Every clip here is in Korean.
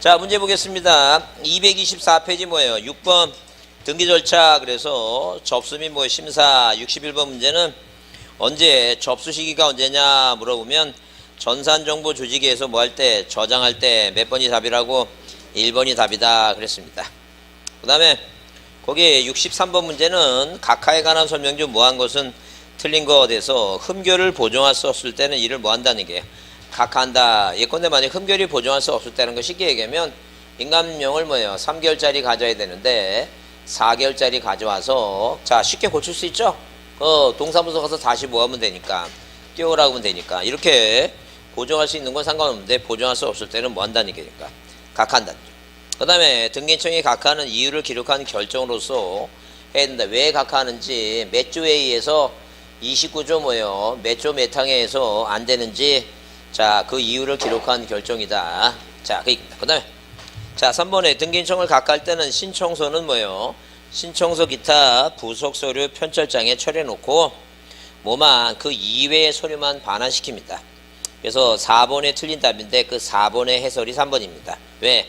자, 문제 보겠습니다. 224페이지 뭐예요? 6번 등기 절차. 그래서 접수 및 뭐 심사. 61번 문제는 언제 접수 시기가 언제냐 물어보면 전산정보 조직에서 뭐 할 때 저장할 때 몇 번이 답이라고 1번이 답이다 그랬습니다. 그 다음에 거기 63번 문제는 각하에 관한 설명 중 뭐한 것은 틀린 거 돼서 흠결을 보정할 수 없을 때는 이를 뭐 한다는 게 각하한다. 예컨대 만약 흠결이 보정할 수 없을 때는 거 쉽게 얘기하면 인감명을 뭐예요? 3개월짜리 가져야 되는데 4개월짜리 가져와서 자 쉽게 고칠 수 있죠? 동사무소 가서 다시 뭐 하면 되니까 띄우라고 하면 되니까 이렇게 보정할 수 있는 건 상관없는데 보정할 수 없을 때는 뭐 한다는 얘기니까 각하한다는 거죠. 그 다음에 등기인청이 각하하는 이유를 기록한 결정으로서 해야 된다. 왜 각하하는지 몇 조에 의해서 29조 뭐예요? 몇 조 몇 항에 해서 안 되는지 자 그 이유를 기록한 결정이다. 자 그 얘기입니다. 그 다음에 자 3번에 등기인청을 각하할 때는 신청서는 뭐예요? 신청서 기타 부속 서류 편철장에 처리해 놓고 뭐만 그 이외의 서류만 반환시킵니다. 그래서 4번에 틀린 답인데 그 4번의 해설이 3번입니다. 왜?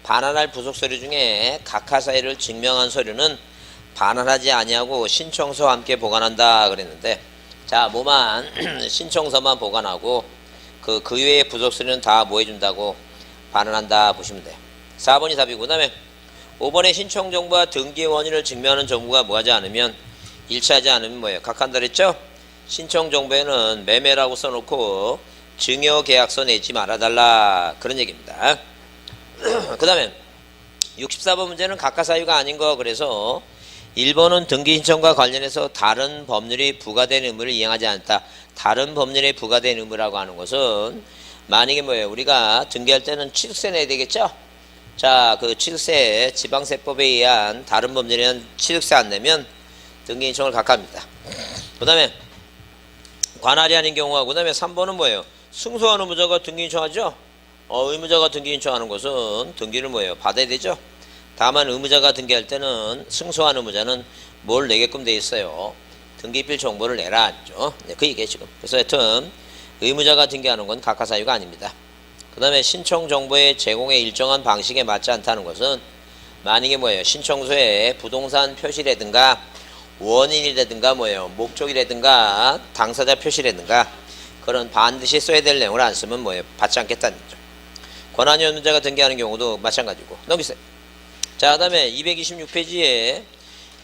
반환할 부속 서류 중에 각하 사유를 증명한 서류는 반환하지 아니하고 신청서와 함께 보관한다 그랬는데 자 뭐만 신청서만 보관하고 그 외의 부속 서류는 다 뭐 해준다고 반환한다 보시면 돼요. 4번이 답이고 그 다음에 5번의 신청 정보와 등기 원인을 증명하는 정보가 뭐하지 않으면 일치하지 않으면 뭐예요? 각한다 그랬죠? 신청 정보에는 매매라고 써놓고 증여계약서 내지 말아달라 그런 얘기입니다. 그 다음에 64번 문제는 각하 사유가 아닌 거 그래서 1번은 등기 신청과 관련해서 다른 법률이 부과된 의무를 이행하지 않다. 다른 법률에 부과된 의무라고 하는 것은 만약에 뭐예요? 우리가 등기할 때는 취득세 내야 되겠죠? 자, 그 취득세 지방세법에 의한 다른 법률에 의한 취득세 안 내면 등기 신청을 각하합니다. 그 다음에 관할이 아닌 경우가 그 다음에 3번은 뭐예요? 승소한 의무자가 등기 신청하죠? 의무자가 등기 신청하는 것은 등기를 뭐예요? 받아야 되죠? 다만 의무자가 등기할 때는 승소한 의무자는 뭘 내게끔 돼 있어요? 등기필 정보를 내라 했죠. 네, 그 얘기예요 지금. 그래서 하여튼 의무자가 등기하는 건 각하 사유가 아닙니다. 그 다음에 신청 정보의 제공의 일정한 방식에 맞지 않다는 것은 만약에 뭐예요? 신청서에 부동산 표시라든가 원인이라든가 뭐예요? 목적이라든가 당사자 표시라든가 그런 반드시 써야 될 내용을 안 쓰면 뭐예요? 받지 않겠다는 거죠. 권한이 의무자가 등기하는 경우도 마찬가지고 넘기세요. 자, 그 다음에 226페이지에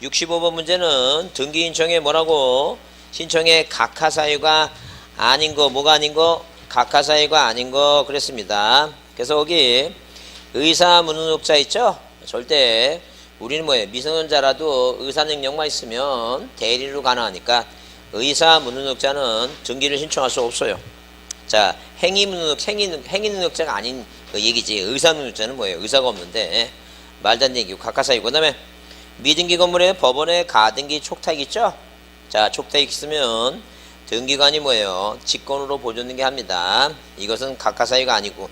65번 문제는 등기 신청에 뭐라고? 신청에 각하 사유가 아닌 거, 뭐가 아닌 거? 각하 사유가 아닌 거 그랬습니다. 그래서 거기 의사 무능력자 있죠? 절대 우리는 뭐예요? 미성년자라도 의사 능력만 있으면 대리로 가능하니까 의사 무능력자는 등기를 신청할 수 없어요. 자, 행위 능력자가 아닌 그 얘기지. 의사 능력자는 뭐예요? 의사가 없는데 말도 안 되는 얘기고 각하 사유고. 그 다음에 미등기 건물에 법원에 가등기 촉탁 있죠? 자, 촉탁 있으면 등기관이 뭐예요? 직권으로 보존등기합니다. 이것은 각하 사유가 아니고.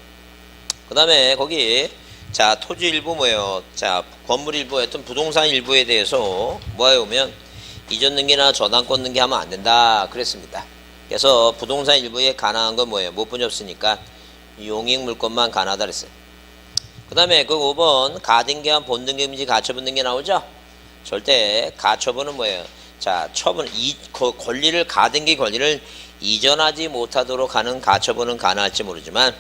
그 다음에 거기 자 토지 일부 뭐예요? 자 건물 일부 하여튼 부동산 일부에 대해서 뭐에 오면 이전 등기나 저당권 등기하면 안 된다 그랬습니다. 그래서 부동산 일부에 가능한 건 뭐예요? 모분이 없으니까 용익 물건만 가능하다 그랬어요. 그 다음에 그 5번 가등기한 본등기 및 가처분 등기 나오죠? 절대 가처분은 뭐예요? 자 처분 권리를 가등기 권리를 이전하지 못하도록 하는 가처분은 가능할지 모르지만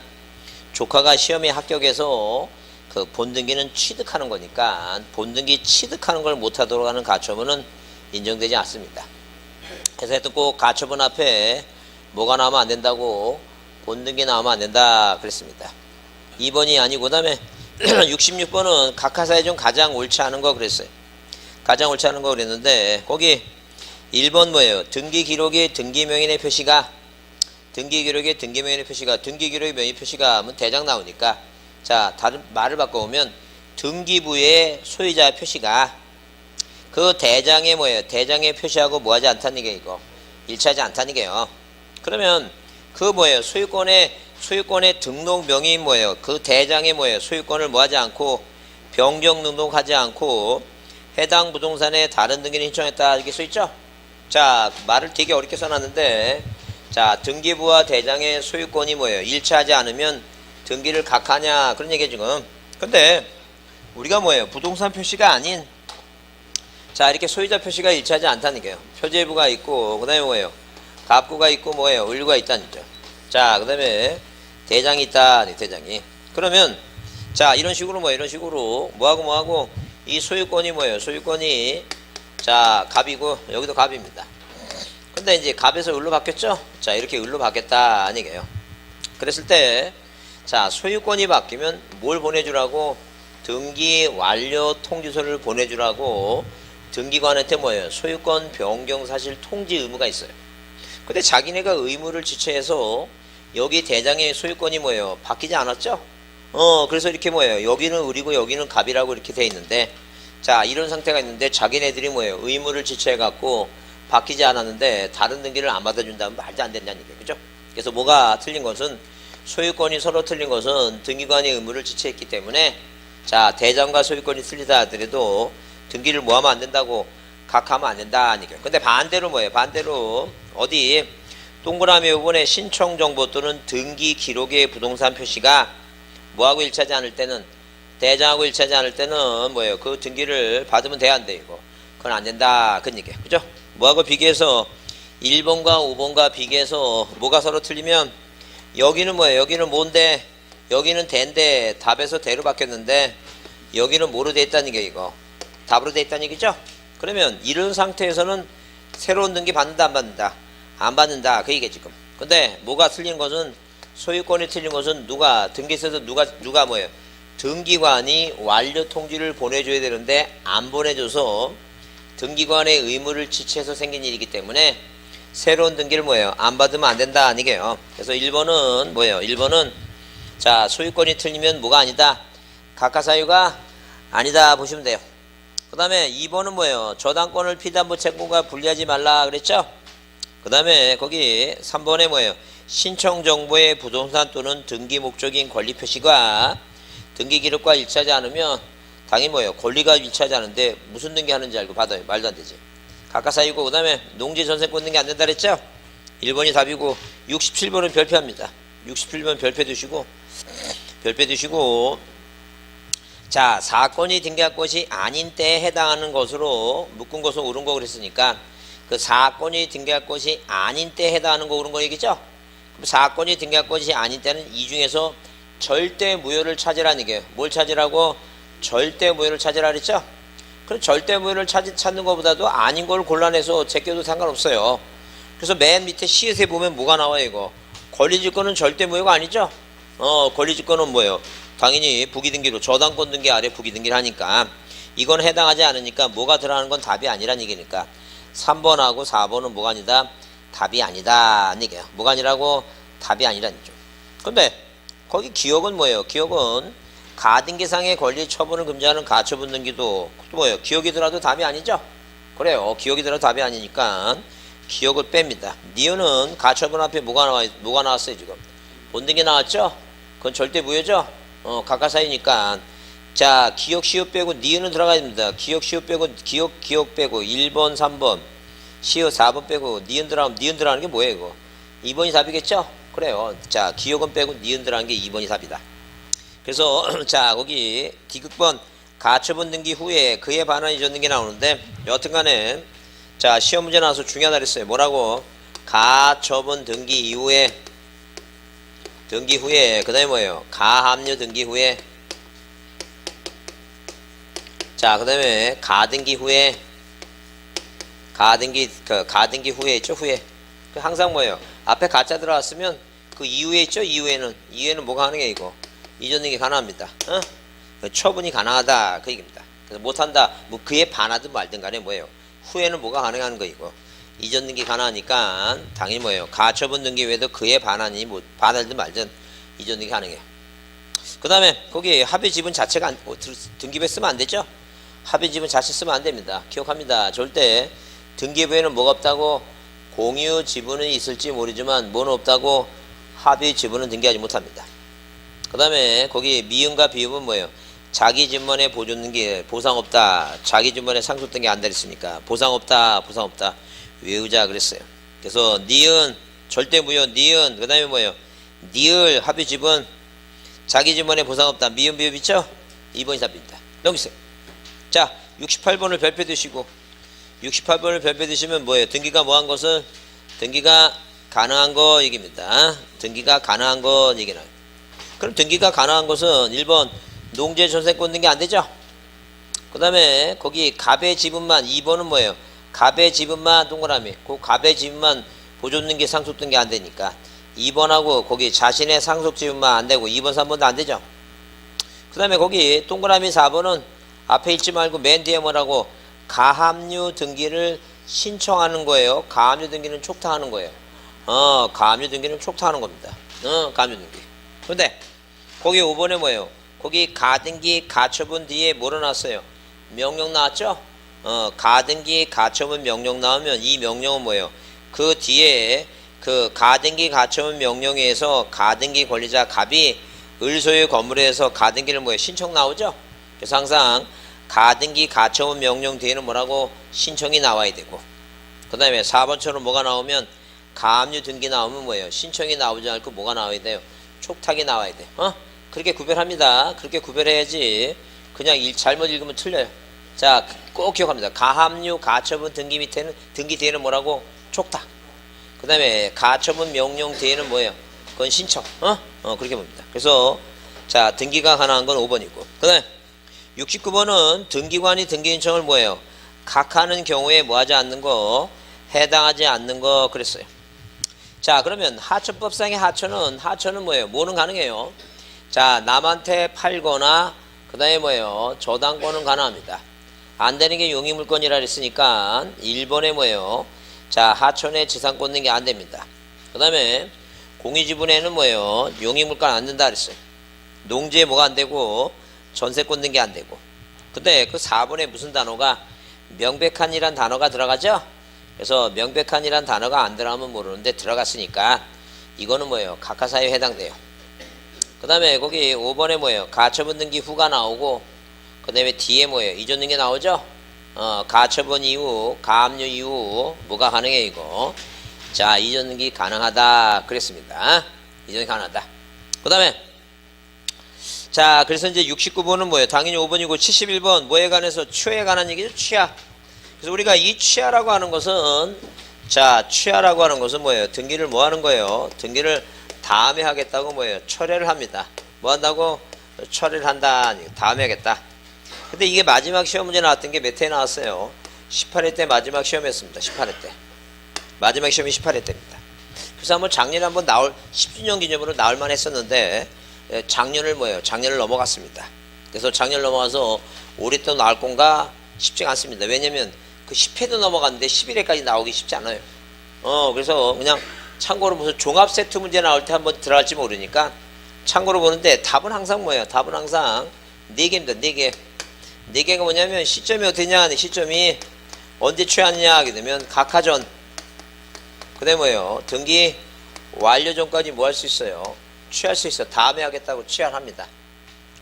조카가 시험에 합격해서 그 본등기는 취득하는 거니까 본등기 취득하는 걸 못하도록 하는 가처분은 인정되지 않습니다. 그래서 하여튼 꼭 가처분 앞에 뭐가 나오면 안 된다고 본등기 나오면 안 된다 그랬습니다. 2번이 아니고 그 다음에 66번은 각하사유 중 가장 옳지 않은 거 그랬어요. 가장 옳지 않은 거 그랬는데 거기 1번 뭐예요? 등기 기록의 등기 명인의 표시가 등기 기록의 등기 명인의 표시가 등기 기록의 명의 표시가 하면 대장 나오니까 자 다른 말을 바꿔보면 등기부의 소유자 표시가 그 대장에 뭐예요? 대장에 표시하고 뭐하지 않다는 게 이거 일치하지 않다는 게요. 그러면 그 뭐예요? 소유권의 등록 명의인 뭐예요? 그 대장에 뭐예요? 소유권을 뭐하지 않고 변경 등록하지 않고 해당 부동산에 다른 등기를 신청했다 이렇게 써있죠? 자 말을 되게 어렵게 써놨는데 자 등기부와 대장의 소유권이 뭐예요? 일치하지 않으면 등기를 각하냐 그런 얘기예요 지금. 근데 우리가 뭐예요? 부동산 표시가 아닌 자 이렇게 소유자 표시가 일치하지 않다는 게요. 표제부가 있고 그 다음에 뭐예요? 갑구가 있고 뭐예요? 을구가 있다는 거죠. 자 그 다음에 대장이 있다. 대장이. 그러면 자 이런 식으로 이런 식으로 뭐하고 이 소유권이 뭐예요? 소유권이 자 갑이고 여기도 갑입니다. 근데 이제 갑에서 을로 바뀌었죠? 자 이렇게 을로 바뀌었다 아니게요. 그랬을 때 자 소유권이 바뀌면 뭘 보내주라고? 등기 완료 통지서를 보내주라고 등기관한테 뭐예요? 소유권 변경 사실 통지 의무가 있어요. 근데 자기네가 의무를 지체해서 여기 대장의 소유권이 뭐예요? 바뀌지 않았죠? 그래서 이렇게 뭐예요? 여기는 을이고 여기는 갑이라고 이렇게 돼 있는데 자 이런 상태가 있는데 자기네들이 뭐예요? 의무를 지체해 갖고 바뀌지 않았는데 다른 등기를 안 받아준다면 말도 안 된다는 얘기예요. 그죠? 그래서 뭐가 틀린 것은 소유권이 서로 틀린 것은 등기관의 의무를 지체했기 때문에 자 대장과 소유권이 틀리다 하더라도 등기를 뭐 하면 안 된다고 각하면 안 된다는 얘기예요. 근데 반대로 뭐예요? 반대로 어디 동그라미 부분에 신청 정보 또는 등기 기록의 부동산 표시가 뭐하고 일치하지 않을 때는 대장하고 일치하지 않을 때는 뭐예요? 그 등기를 받으면 돼야 안 돼 이거. 그건 안 된다. 그런 얘기예요. 그죠? 뭐하고 비교해서 1번과 5번과 비교해서 뭐가 서로 틀리면 여기는 뭐예요? 여기는 뭔데? 여기는 대인데 답에서 대로 바뀌었는데 여기는 뭐로 돼 있다는 게 이거. 답으로 돼 있다는 얘기죠? 그러면 이런 상태에서는 새로운 등기 받는다 안 받는다? 안 받는다. 그 얘기 지금. 근데 뭐가 틀린 것은 소유권이 틀린 것은 누가 등기소에서 누가 뭐예요? 등기관이 완료 통지를 보내줘야 되는데 안 보내줘서 등기관의 의무를 지체해서 생긴 일이기 때문에 새로운 등기를 뭐예요? 안 받으면 안 된다 아니게요. 그래서 1번은 뭐예요? 1번은 자 소유권이 틀리면 뭐가 아니다? 각하사유가 아니다 보시면 돼요. 그 다음에 2번은 뭐예요? 저당권을 피담보 채권과 분리하지 말라 그랬죠? 그 다음에 거기 3번에 뭐예요? 신청 정보의 부동산 또는 등기 목적인 권리 표시가 등기 기록과 일치하지 않으면 당연히 뭐예요? 권리가 일치하지 않은데 무슨 등기 하는지 알고 받아요. 말도 안 되지. 각하사유고 그 다음에 농지 전세권 등기 안 된다 그랬죠? 1번이 답이고 67번은 별표합니다. 67번 별표 두시고 자 사건이 등기할 것이 아닌 때에 해당하는 것으로 묶은 것은 옳은 거 그랬으니까 그 사건이 등기할 것이 아닌 때에 해당하는 거 옳은 거 얘기죠? 그럼 사건이 등기할 것이 아닌 때는 이 중에서 절대 무효를 찾으라는 얘기예요. 뭘 찾으라고? 절대 무효를 찾으라 그랬죠? 그럼 절대 무효를 찾는 것보다도 아닌 걸 골라내서 제껴도 상관없어요. 그래서 맨 밑에 시읒에 보면 뭐가 나와요 이거? 권리질권은 절대 무효가 아니죠? 권리질권은 뭐예요? 당연히 부기등기로 저당권 등기 아래 부기등기를 하니까 이건 해당하지 않으니까 뭐가 들어가는 건 답이 아니란 얘기니까 3번하고 4번은 뭐가 아니다? 답이 아니다 얘기예요. 뭐가 아니라고? 답이 아니란 얘기죠. 근데 거기 기억은 뭐예요? 기억은 가등기상의 권리 처분을 금지하는 가처분 등기도 뭐예요? 기억이더라도 답이 아니죠? 그래요. 기억이더라도 답이 아니니까 기억을 뺍니다. 니은은 가처분 앞에 뭐가 나왔어요 지금? 본등기 나왔죠? 그건 절대 무효죠? 각하사유니까 자 기억 시옷 빼고 니은은 들어가야 됩니다. 기억 시옷 빼고 기억 빼고 1번 3번 시옷 4번 빼고 니은 들어가는 게 뭐예요 이거? 2번이 답이겠죠? 그래요. 자 기억은 빼고 니은 들어가는 게 2번이 답이다. 그래서 자 거기 D극번 가처분 등기 후에 그에 반한 이전 등기 나오는데 여튼간에 자 시험 문제 나와서 중요하다 그랬어요. 뭐라고? 가처분 등기 이후에 등기 후에 그 다음에 뭐예요? 가합류 등기 후에 자 그 다음에 가등기 후에 가등기 후에 있죠? 후에 항상 뭐예요? 앞에 가짜 들어왔으면 그 이후에 있죠? 이후에는 뭐가 가능해 이거? 이전 등기 가능합니다. 처분이 가능하다 그 얘기입니다. 그래서 못한다 뭐 그에 반하든 말든 간에 뭐예요? 후에는 뭐가 가능한 거 이거? 이전 등기 가능하니까 당연히 뭐예요? 가처분 등기 외에도 그에 반하니 뭐 반하든 말든 이전 등기 가능해요. 그 다음에 거기 합의 지분 자체가 등기부에 쓰면 안 되죠? 합의 지분 자체 쓰면 안 됩니다. 기억합니다. 절대 등기부에는 뭐가 없다고? 공유 지분은 있을지 모르지만 뭐는 없다고? 합의 지분은 등기하지 못합니다. 그 다음에 거기 미음과 비음은 뭐예요? 자기 집만의 보존 등기 보상 없다. 자기 집만의 상속 등기 안 됐으니까 보상 없다. 외우자 그랬어요. 그래서 니은 절대 무효 니은 그 다음에 뭐예요? 니을 합의 지분 자기 집만의 보상 없다. 미음 비읍 있죠? 2번이 답입니다. 넘기세요. 자, 68번을 별표 드시고 68번을 별표 드시면 뭐예요? 등기가 뭐한 것은 등기가 가능한 거 얘기입니다. 등기가 가능한 거 얘기는. 그럼 등기가 가능한 것은 1번 농지의 전세권 등기 안 되죠? 그 다음에 거기 갑의 지분만 2번은 뭐예요? 갑의 지분만 동그라미 그 갑의 지분만 보존 등기 상속 등기 안 되니까 2번하고 거기 자신의 상속 지분만 안 되고 2번 3번도 안 되죠? 그 다음에 거기 동그라미 4번은 앞에 읽지 말고 맨 뒤에 뭐라고 가압류 등기를 신청하는 거예요. 가압류 등기는 촉탁하는 거예요. 가압류 등기는 촉탁하는 겁니다. 가압류 등기. 근데 거기 5번에 뭐예요? 거기 가등기 가처분 뒤에 뭐로 나왔어요? 명령 나왔죠? 가등기 가처분 명령 나오면 이 명령은 뭐예요? 그 뒤에 그 가등기 가처분 명령에서 가등기 권리자 갑이 을소유 건물에서 가등기를 뭐예요? 신청 나오죠? 그래서 항상 가등기 가처분 명령 뒤에는 뭐라고? 신청이 나와야 되고 그 다음에 4번처럼 뭐가 나오면 가압류 등기 나오면 뭐예요? 신청이 나오지 않고 뭐가 나와야 돼요? 촉탁이 나와야 돼. 그렇게 구별합니다. 그렇게 구별해야지 그냥 잘못 읽으면 틀려요. 자, 꼭 기억합니다. 가압류 가처분 등기 밑에는 등기 뒤에는 뭐라고? 촉탁. 그 다음에 가처분 명령 뒤에는 뭐예요? 그건 신청. 그렇게 봅니다. 그래서 자, 등기가 가능한 건 5번이고 그 다음에 69번은 등기관이 등기 신청을 뭐예요? 각하는 경우에 뭐하지 않는 거? 해당하지 않는 거 그랬어요. 자, 그러면 하천법상의 하천은 뭐예요? 뭐는 가능해요? 자, 남한테 팔거나 그 다음에 뭐예요? 저당권은 가능합니다. 안 되는 게 용의물권이라 그랬으니까 1번에 뭐예요? 자, 하천의 지상권 등기 안 됩니다. 그 다음에 공유지분에는 뭐예요? 용의물권 안 된다 그랬어요. 농지에 뭐가 안 되고 전세권 등기 안 되고. 근데 그 4번에 무슨 단어가 명백한이란 단어가 들어가죠? 그래서 명백한이란 단어가 안 들어가면 모르는데 들어갔으니까 이거는 뭐예요? 각하사유에 해당돼요. 그 다음에 거기 5번에 뭐예요? 가처분 등기 후가 나오고 그 다음에 뒤에 뭐예요? 이전 등기 나오죠? 가처분 이후, 가압류 이후 뭐가 가능해 이거? 자, 이전 등기 가능하다 그랬습니다. 이전이 가능하다. 그 다음에 자, 그래서 이제 69번은 뭐예요? 당연히 5번이고 71번 뭐에 관해서 취하에 관한 얘기죠? 취하. 그래서 우리가 이 취하라고 하는 것은 자, 취하라고 하는 것은 뭐예요? 등기를 뭐 하는 거예요? 등기를 다음에 하겠다고 뭐예요? 철회를 합니다. 뭐 한다고? 철회를 한다. 다음에 하겠다. 근데 이게 마지막 시험 문제 나왔던 게 몇 회에 나왔어요? 18회 때 마지막 시험이었습니다. 18회 때. 마지막 시험이 18회 때입니다. 그래서 한번 작년에 한번 나올 10주년 기념으로 나올 만 했었는데 작년을 뭐예요? 작년을 넘어갔습니다. 그래서 작년을 넘어가서 올해 또 나올 건가 쉽지가 않습니다. 왜냐면 그 10회도 넘어갔는데 11회까지 나오기 쉽지 않아요. 그래서 그냥 참고로 무슨 종합 세트 문제 나올 때 한번 들어갈지 모르니까 참고로 보는데 답은 항상 뭐예요? 답은 항상 4개입니다. 4개. 4개가 뭐냐면 시점이 어디냐? 시점이 언제 취하느냐 하게 되면 각하전. 그 다음에 뭐예요? 등기 완료 전까지 뭐 할 수 있어요? 취할 수 있어. 다음에 하겠다고 취하합니다.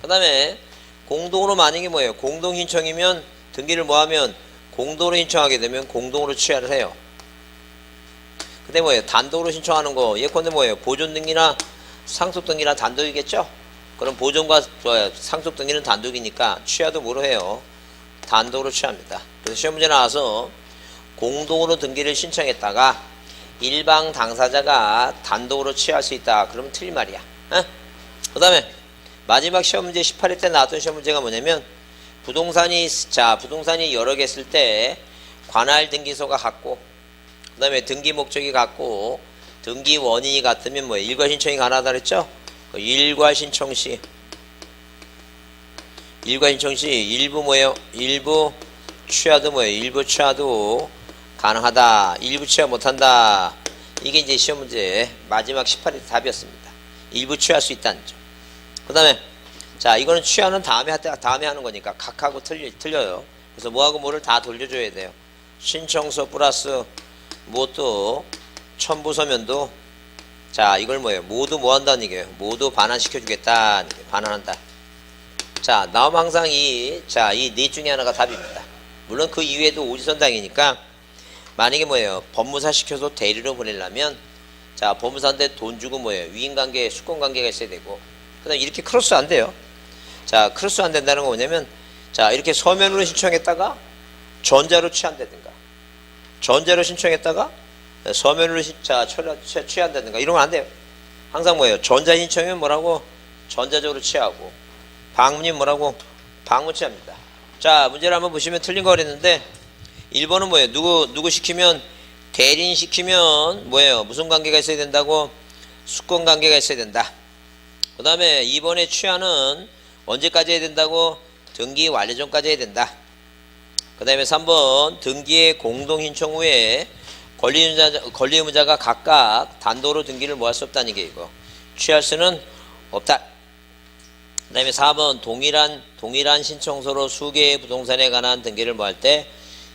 그 다음에 공동으로 만약에 뭐예요? 공동 신청이면 등기를 뭐 하면 공동으로 신청하게 되면 공동으로 취하를 해요. 근데 뭐예요? 단독으로 신청하는 거 예컨대 뭐예요? 보존 등기나 상속 등기나 단독이겠죠? 그럼 보존과 상속 등기는 단독이니까 취하도 뭐로 해요? 단독으로 취합니다. 그래서 시험 문제 나와서 공동으로 등기를 신청했다가 일방 당사자가 단독으로 취할 수 있다. 그러면 틀린 말이야. 그 다음에 마지막 시험 문제 18회 때 나왔던 시험 문제가 뭐냐면 부동산이 여러 개 있을 때 관할 등기소가 같고 그 다음에 등기 목적이 같고 등기 원인이 같으면 뭐예요? 일괄 신청이 가능하다 그랬죠? 일괄 신청 시 일부 뭐예요? 일부 취하도 뭐예요? 일부 취하도 가능하다. 일부 취하 못한다. 이게 이제 시험 문제 마지막 18회 답이었습니다. 일부 취할 수 있다는 점. 그 다음에 자, 이거는 취하는 다음에 하는 거니까 각하고 틀려요. 그래서 뭐하고 뭐를 다 돌려줘야 돼요. 신청서 플러스 뭐또 첨부서면도 자, 이걸 뭐예요? 모두 뭐 한다는 얘기예요? 모두 반환시켜주겠다. 반환한다. 자, 나오면 항상 이 넷 중에 하나가 답입니다. 물론 그 이외에도 오지선당이니까 만약에 뭐예요? 법무사 시켜서 대리로 보내려면 자, 법무사한테 돈 주고 뭐예요? 위임관계, 수권관계가 있어야 되고 그 다음 이렇게 크로스 안 돼요. 자, 크로스 안 된다는 거 뭐냐면, 자, 이렇게 서면으로 신청했다가 전자로 취한다든가, 전자로 신청했다가 서면으로 취한다든가, 이러면 안 돼요. 항상 뭐예요? 전자 신청이면 뭐라고? 전자적으로 취하고, 방문이 뭐라고? 방문 취합니다. 자, 문제를 한번 보시면 틀린 거 그랬는데, 1번은 뭐예요? 누구 시키면, 대리인 시키면 뭐예요? 무슨 관계가 있어야 된다고? 수권 관계가 있어야 된다. 그 다음에 2번의 취하는 언제까지 해야 된다고? 등기 완료 전까지 해야 된다. 그 다음에 3번 등기의 공동신청 후에 권리 의무자가 각각 단독으로 등기를 뭐 할 수 없다는 게 이거. 취할 수는 없다. 그 다음에 4번 동일한 신청서로 수개의 부동산에 관한 등기를 뭐 할 때,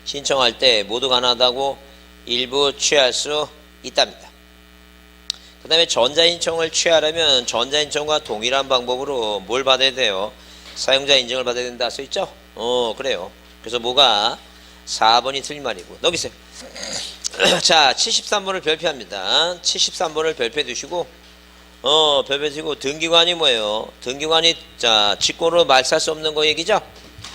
신청할 때 모두 가능하다고 일부 취할 수 있답니다. 그 다음에 전자신청을 취하려면 전자신청과 동일한 방법으로 뭘 받아야 돼요? 사용자 인증을 받아야 된다 써있죠? 그래요. 그래서 뭐가 4번이 틀린 말이고. 넘기세요. 자, 73번을 별표합니다. 73번을 별표해 두시고, 별표해 두시고, 등기관이 뭐예요? 등기관이, 자, 직권으로 말살 수 없는 거 얘기죠?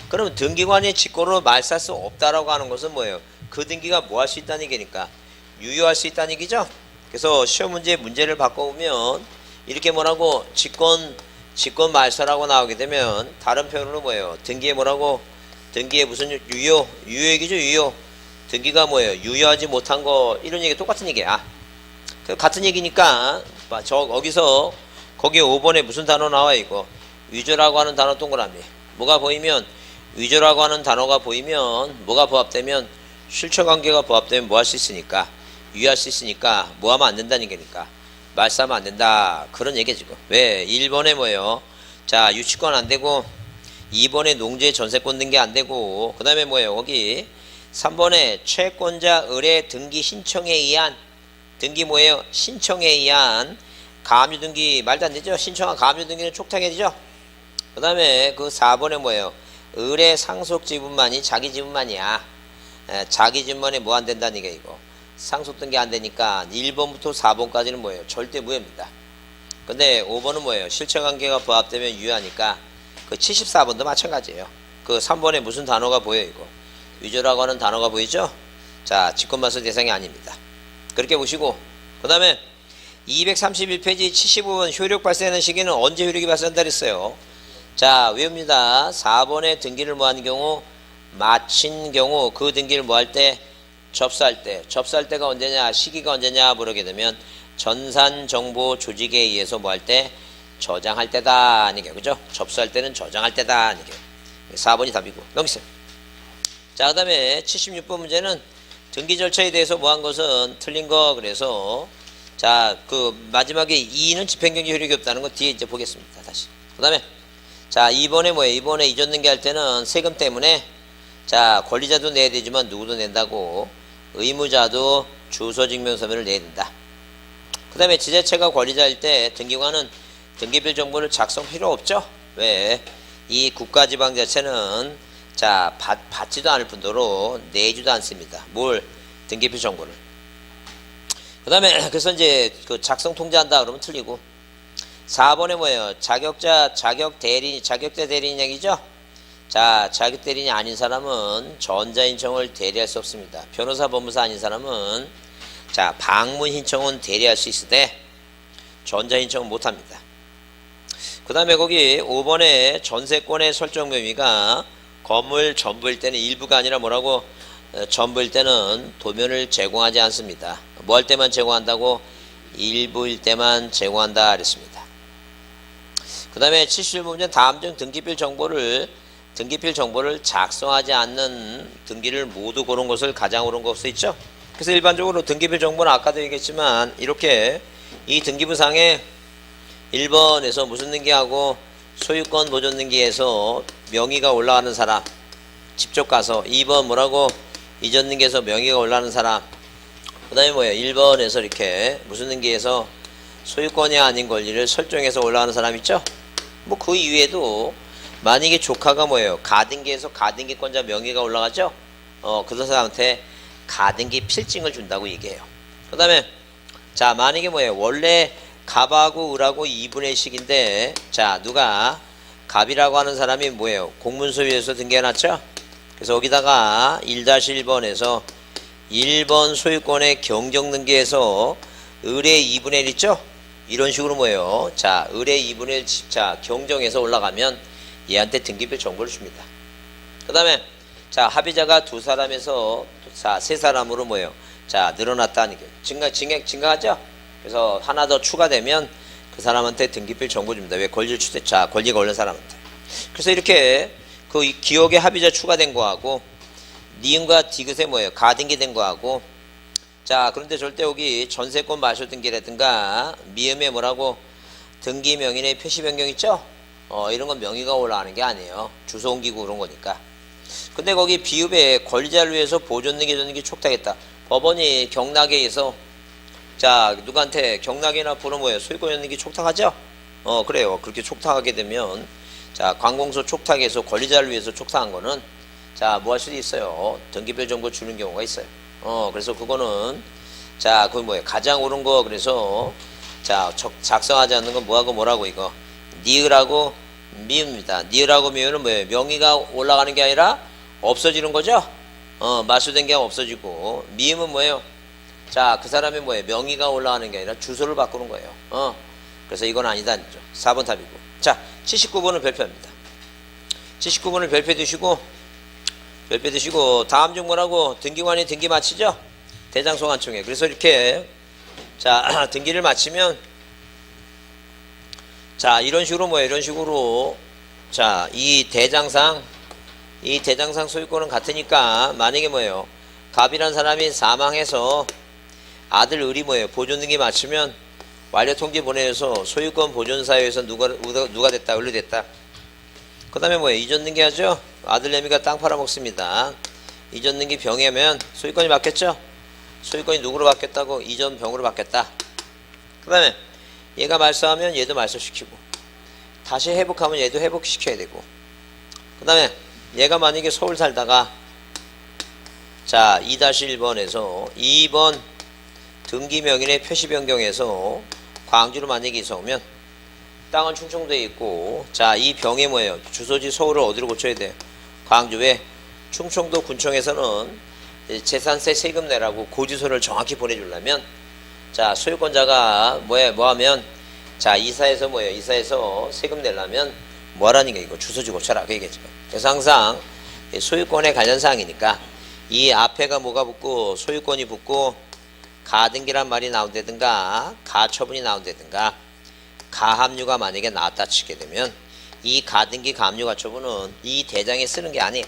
그러면 등기관이 직권으로 말살 수 없다라고 하는 것은 뭐예요? 그 등기가 뭐 할 수 있다는 얘기니까 유효할 수 있다는 얘기죠? 그래서 시험 문제를 바꿔보면 이렇게 뭐라고 직권 말살하고 나오게 되면 다른 표현으로 뭐예요? 등기에 뭐라고? 등기에 무슨 유효 얘기죠? 유효. 등기가 뭐예요? 유효하지 못한 거 이런 얘기 똑같은 얘기야. 같은 얘기니까 거기서 거기 5번에 무슨 단어 나와 이거? 위조라고 하는 단어 동그라미. 뭐가 보이면 위조라고 하는 단어가 보이면 뭐가 부합되면 실체관계가 부합되면 뭐 할 수 있으니까 유효할 수 있으니까 뭐 하면 안 된다는 얘기니까 말싸면 안 된다 그런 얘기야 지금. 왜? 1번에 뭐예요? 자, 유치권 안 되고 2번에 농지의 전세권 등기 안 되고 그 다음에 뭐예요? 거기 3번에 채권자 의뢰 등기 신청에 의한 등기 뭐예요? 신청에 의한 가압류 등기 말도 안 되죠? 신청한 가압류 등기는 촉탁해야 되죠? 그 다음에 그 4번에 뭐예요? 의뢰 상속 지분만이 자기 지분만이야. 자기 지분만에 뭐 안 된다는 게 이거. 상속 등기 안 되니까 1번부터 4번까지는 뭐예요? 절대 무효입니다. 근데 5번은 뭐예요? 실체관계가 부합되면 유효하니까 그 74번도 마찬가지예요. 그 3번에 무슨 단어가 보여요 이거? 위조라고 하는 단어가 보이죠? 자, 직권말소 대상이 아닙니다. 그렇게 보시고 그 다음에 231페이지 75번 효력 발생하는 시기는 언제 효력이 발생한다 그랬어요? 자, 외웁니다. 4번에 등기를 뭐 하는 경우? 마친 경우 그 등기를 뭐 할 때? 접수할 때. 접수할 때가 언제냐? 시기가 언제냐? 물어게 되면 전산정보 조직에 의해서 뭐 할 때? 저장할 때다. 아니게 그죠? 접수할 때는 저장할 때다. 아니게 4번이 답이고. 넘기세요. 자, 그 다음에 76번 문제는 등기 절차에 대해서 뭐 한 것은 틀린 거. 그래서 자, 그 마지막에 2는 집행정지 효력이 없다는 거 뒤에 이제 보겠습니다. 다시. 그 다음에 자, 2번에 뭐예요? 2번에 이전 등기 할 때는 세금 때문에 자, 권리자도 내야 되지만 누구도 낸다고 의무자도 주소증명서면을 내야 된다. 그 다음에 지자체가 권리자일 때 등기관은 등기별 정보를 작성 필요 없죠? 왜? 이 국가지방자치는 자, 받지도 않을 뿐더러 내지도 않습니다. 뭘? 등기표 정보를. 그 다음에 그래서 이제 그 작성 통지한다 그러면 틀리고 4번에 뭐예요? 자격자 대리인 얘기죠? 자, 자격 대리인이 아닌 사람은 전자신청을 대리할 수 없습니다. 변호사, 법무사 아닌 사람은 자, 방문 신청은 대리할 수 있으되 전자신청은 못합니다. 그 다음에 거기 5번에 전세권의 설정 묘미가 건물 전부일 때는 일부가 아니라 뭐라고? 전부일 때는 도면을 제공하지 않습니다. 뭐 할 때만 제공한다고? 일부일 때만 제공한다 그랬습니다. 그 다음에 71문제 다음 중 등기필 정보를 작성하지 않는 등기를 모두 고른 것을 가장 옳은 것으로 있죠. 그래서 일반적으로 등기필 정보는 아까도 얘기했지만 이렇게 이 등기부상에 1번에서 무슨 등기하고 소유권 보존 등기에서 명의가 올라가는 사람 직접 가서 2번 뭐라고 이전 등기에서 명의가 올라가는 사람 그 다음에 뭐예요? 1번에서 이렇게 무슨 등기에서 소유권이 아닌 권리를 설정해서 올라가는 사람 있죠? 뭐 그 이외에도 만약에 조카가 뭐예요? 가등기에서 가등기권자 명의가 올라가죠? 그 사람한테 가등기 필증을 준다고 얘기해요. 그 다음에 자, 만약에 뭐예요? 원래 갑하고 을하고 2분의 1씩인데 자, 누가 갑이라고 하는 사람이 뭐예요? 공문소유에서 등기해놨죠? 그래서 여기다가 1-1번에서 1번 소유권의 경정등기에서 을의 2분의 1 있죠? 이런 식으로 뭐예요? 자, 을의 2분의 1 자, 경정에서 올라가면 얘한테 등기별 정보를 줍니다. 그 다음에 자, 합의자가 두 사람에서 자, 세 사람으로 뭐예요? 자, 늘어났다는 게 증가하죠? 그래서 하나 더 추가되면 그 사람한테 등기별 정보 줍니다. 왜? 권리를 자, 권리가 올린 사람한테. 그래서 이렇게 그 기억의 합의자 추가된 거하고 니은과 디귿에 뭐예요? 가등기된 거하고 자, 그런데 절대 여기 전세권 말소 등기라든가 미음에 뭐라고 등기 명인의 표시 변경 있죠? 이런 건 명의가 올라가는 게 아니에요. 주소 옮기고 그런 거니까. 근데 거기 비읍에 권리자를 위해서 보존 등기 전 등기 촉탁했다. 법원이 경락에서 자, 누구한테 경락이나 보는 뭐예요? 소유권 연등기 촉탁하죠? 그래요. 그렇게 촉탁하게 되면 자, 관공서 촉탁에서 권리자를 위해서 촉탁한 거는 자, 뭐 할 수도 있어요. 등기별 정보 주는 경우가 있어요. 그래서 그거는 자, 그 뭐예요? 가장 옳은 거 그래서 자, 작성하지 않는 건 뭐하고 뭐라고 이거 니을하고 미음입니다. 니을하고 미음은 뭐예요? 명의가 올라가는 게 아니라 없어지는 거죠? 말소된 게 없어지고 미음은 뭐예요? 자, 그 사람이 뭐예요? 명의가 올라가는 게 아니라 주소를 바꾸는 거예요. 그래서 이건 아니다. 4번 답이고. 자, 79번은 별표입니다. 79번을 별표 두시고 다음 중 뭐라고? 등기관이 등기 마치죠? 대장소관청에. 그래서 이렇게 자, 등기를 마치면 자, 이런 식으로 뭐예요? 이런 식으로 자, 이 대장상 소유권은 같으니까 만약에 뭐예요? 갑이란 사람이 사망해서 아들 을이 뭐예요? 보존 등기 마치면 완료 통지 보내서 소유권 보존사유에서 누가 됐다? 을이 됐다. 그 다음에 뭐예요? 이전 등기하죠? 아들 내미가 땅 팔아먹습니다. 이전 등기 병이면 소유권이 바뀌었죠? 소유권이 누구로 바뀌었다고? 이전 병으로 바뀌었다. 그 다음에 얘가 말소하면 얘도 말소시키고 다시 회복하면 얘도 회복시켜야 되고 그 다음에 얘가 만약에 서울 살다가 자 2-1번에서 2번 등기명인의 표시 변경에서 광주로 만약에 이사 오면 땅은 충청도에 있고 자, 이 병이 뭐예요? 주소지 서울을 어디로 고쳐야 돼요? 광주에 충청도 군청에서는 재산세 세금 내라고 고지서를 정확히 보내주려면 자, 소유권자가 뭐하면 자, 이사해서 뭐예요? 이사해서 세금 내려면 뭐하라는 게 이거 주소지 고쳐라 그 얘기죠. 그래서 항상 소유권의 관련사항이니까 이 앞에가 뭐가 붙고 소유권이 붙고 가등기란 말이 나온다든가 가처분이 나온다든가 가압류가 만약에 나왔다 치게 되면 이 가등기 가압류 가처분은 이 대장에 쓰는 게 아니에요.